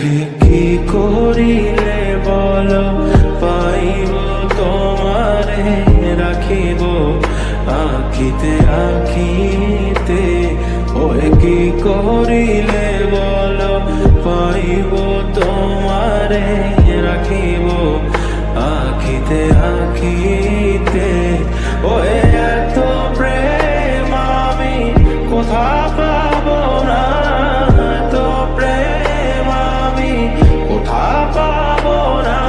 ওহে কি করিলে বলো পাইব তোমারে রাখিব আখিতে আখিতে। ওহে কি করিলে বলো পাইব তোমারে রাখিব আখিতে আখিতে। ওহে এত প্রেম আমি কোথা পাবো না, এত প্রেম আমি কোথা পাবো না।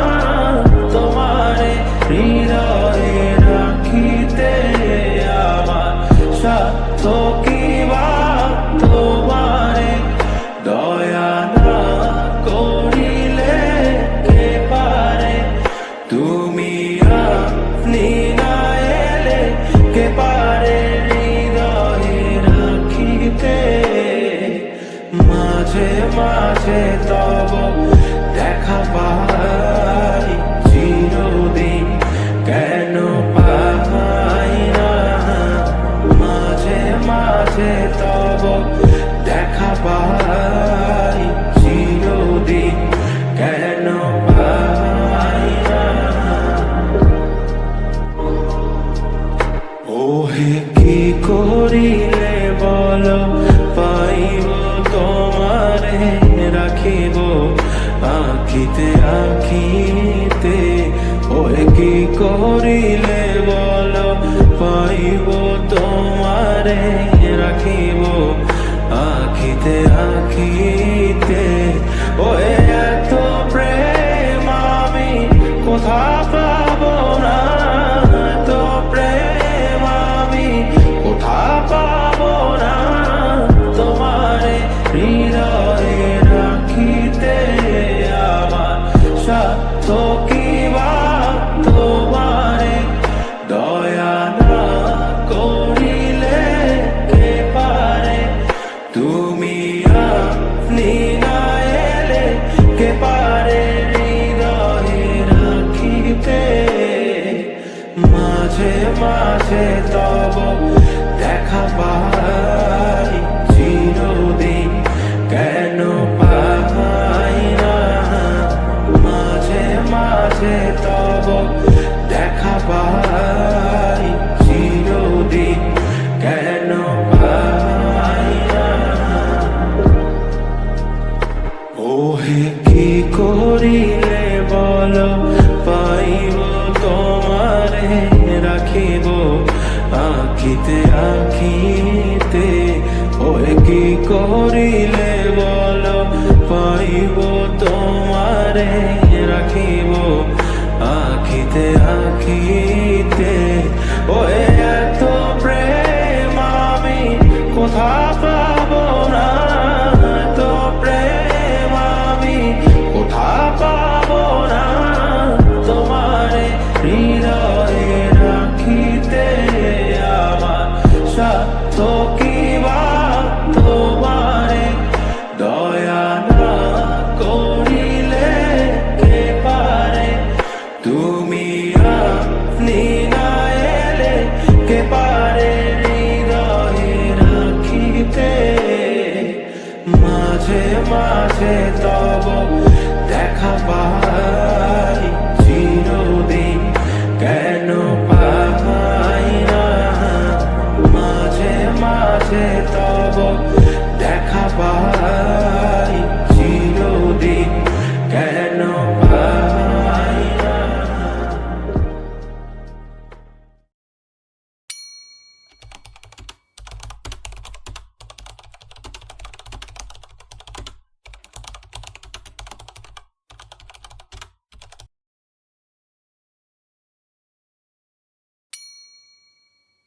তোমারে হৃদয়ে রাখিতে আমার সাধ্য কি বা, তোমারে দয়া না করিলে কে পারে। তুমি আপনি না এলে কে পারে হৃদয়ে রাখিতে। মাঝে মাঝে তব দেখা পাই চিরদিন কেন পাই না। মাঝে মাঝে তব দেখা পাই চিরদিন কেন পাই না। ওহে কি করিলে বলো পাইব তোমারে রাখিব আখিতে আখিতে। ওহে কি করিলে বলো পাইব তোমারে রাখিব আখিতে আখিতে। ওহে এত প্রেম আমি কোথা পাবো না, এত প্রেম আমি কোথা পাবো না। তোমারে হৃদয়ে রাখিতে আমার সাধ্য কি বা, তোমারে দয়া না করিলে কে পারে। তুমি আপনি না এলে কে পারে হৃদয়ে রাখিতে। মাঝে মাঝে তব দেখা পাই চিরদিন কেন পাই না। মাঝে মাঝে তব দেখা পাই চিরদিন কেন পাই না। ওহে কি করিলে বলো পাইব তোমারে রাখিব আখিতে আখিতে। ওহে কি করিলে বলো পাইব তোমারে রাখিব আখিতে আখিতে। ওহে এত প্রেম আমি কোথা পাবো না, এত প্রেম আমি কোথা পাবো না। তোমারে হৃদয়ে রাখিতে আমার সাধ্য কি বা, তোমারে দয়া না করিলে কে পারে। তুমি আপনি না এলে কে পারে হৃদয়ে রাখিতে। মাঝে মাঝে তব দেখা পাই